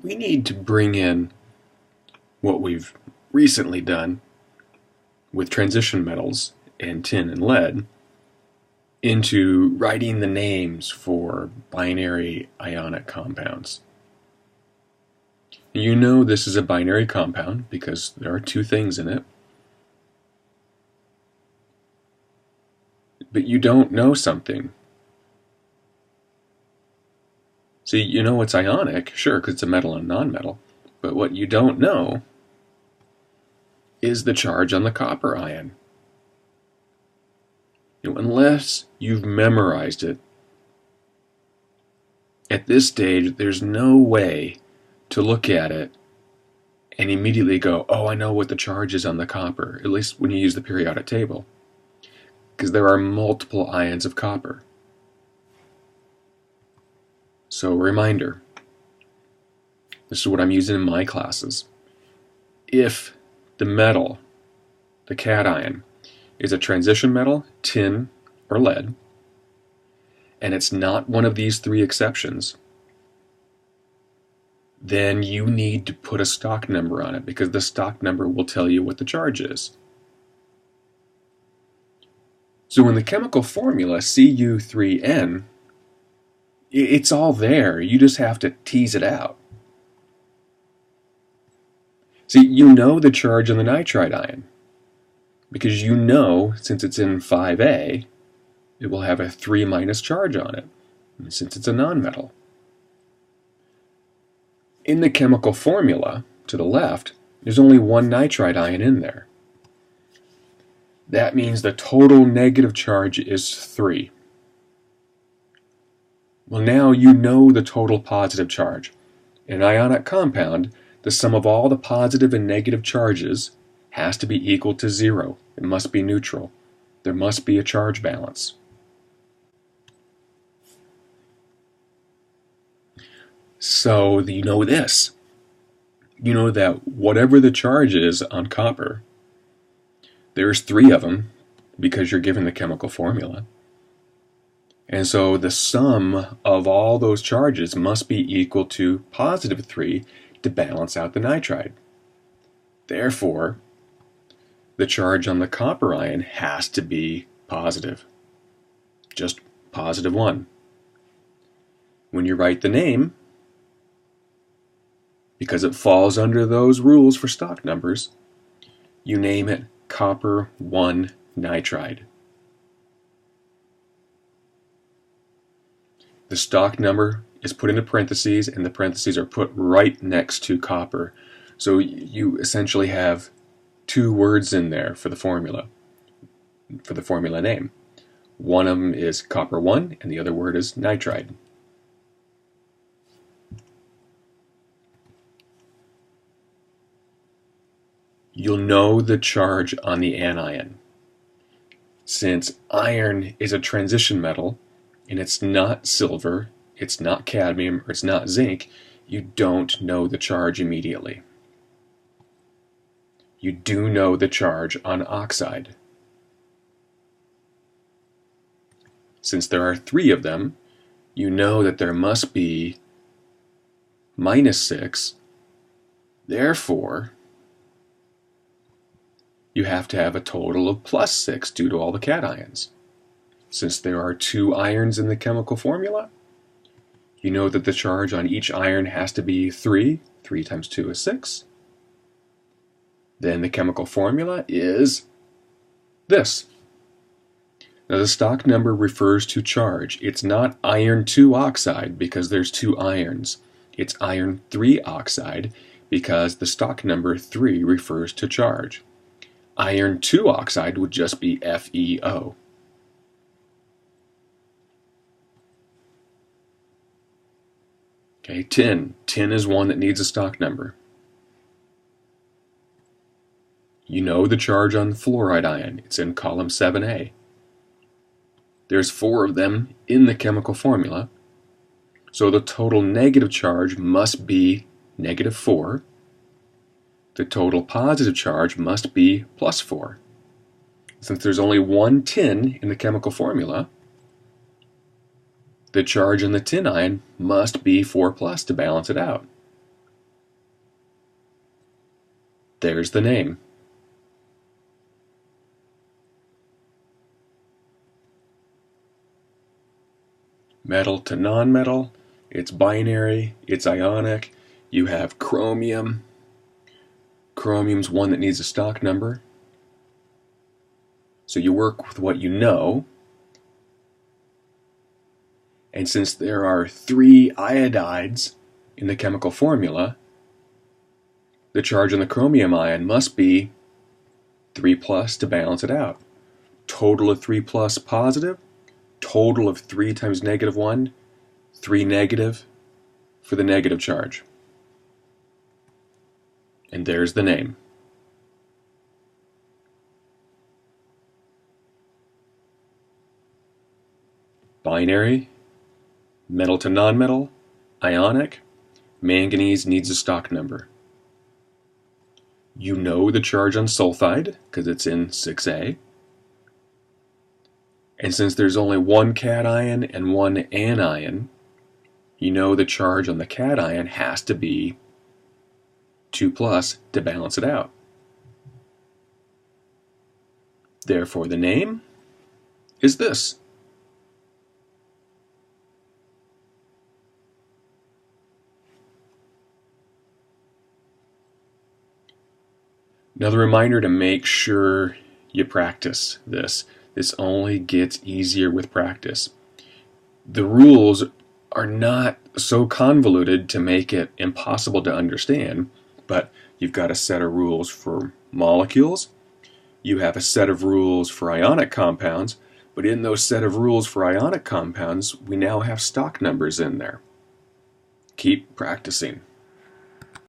we need to bring in what we've recently done with transition metals and tin and lead into writing the names for binary ionic compounds. You know this is a binary compound because there are two things in it. But you don't know something. See, you know it's ionic, sure, because it's a metal and non-metal. But what you don't know is the charge on the copper ion. Unless you've memorized it, at this stage, there's no way to look at it and immediately go, oh, I know what the charge is on the copper, at least when you use the periodic table, because there are multiple ions of copper. So, reminder, this is what I'm using in my classes. If the metal, the cation, is a transition metal, tin, or lead, and it's not one of these three exceptions, then you need to put a stock number on it because the stock number will tell you what the charge is. So in the chemical formula, Cu3n, it's all there. You just have to tease it out. See, you know the charge on the nitride ion because you know, since it's in 5A, it will have a 3 minus charge on it, since it's a nonmetal. In the chemical formula, to the left, there's only one nitride ion in there. That means the total negative charge is 3. Well, now you know the total positive charge. In an ionic compound, the sum of all the positive and negative charges has to be equal to 0. It must be neutral. There must be a charge balance. So you know this. You know that whatever the charge is on copper, there's 3 of them because you're given the chemical formula. And so the sum of all those charges must be equal to positive 3 to balance out the nitride. Therefore, the charge on the copper ion has to be positive. Just positive 1. When you write the name, because it falls under those rules for stock numbers, you name it copper 1 nitride. The stock number is put into parentheses, and the parentheses are put right next to copper. So you essentially have 2 words in there for the formula name. One of them is copper 1, and the other word is nitride. You'll know the charge on the anion. Since iron is a transition metal, and it's not silver, it's not cadmium, or it's not zinc, you don't know the charge immediately. You do know the charge on oxide. Since there are 3 of them, you know that there must be -6. Therefore, you have to have a total of +6 due to all the cations. Since there are 2 irons in the chemical formula, you know that the charge on each iron has to be 3. 3 times 2 is 6. Then the chemical formula is this. Now the stock number refers to charge. It's not iron 2 oxide because there's 2 irons. It's iron 3 oxide because the stock number 3 refers to charge. Iron 2 oxide would just be FeO. Okay, tin. Tin is one that needs a stock number. You know the charge on the fluoride ion. It's in column 7A. There's 4 of them in the chemical formula, so the total negative charge must be -4. The total positive charge must be +4. Since there's only 1 tin in the chemical formula, the charge in the tin ion must be 4+ to balance it out. There's the name. Metal to nonmetal, it's binary, it's ionic. You have chromium. Chromium's one that needs a stock number. So you work with what you know. And since there are 3 iodides in the chemical formula, the charge on the chromium ion must be 3 plus to balance it out. Total of 3 plus positive, total of 3 times negative 1, 3 negative for the negative charge. And there's the name. Binary, metal to nonmetal, ionic, manganese needs a stock number. You know the charge on sulfide because it's in 6A. And since there's only one cation and one anion, you know the charge on the cation has to be 2 plus to balance it out. Therefore, the name is this. Another reminder to make sure you practice this. This only gets easier with practice. The rules are not so convoluted to make it impossible to understand, but you've got a set of rules for molecules, you have a set of rules for ionic compounds, but in those set of rules for ionic compounds, we now have stock numbers in there. Keep practicing.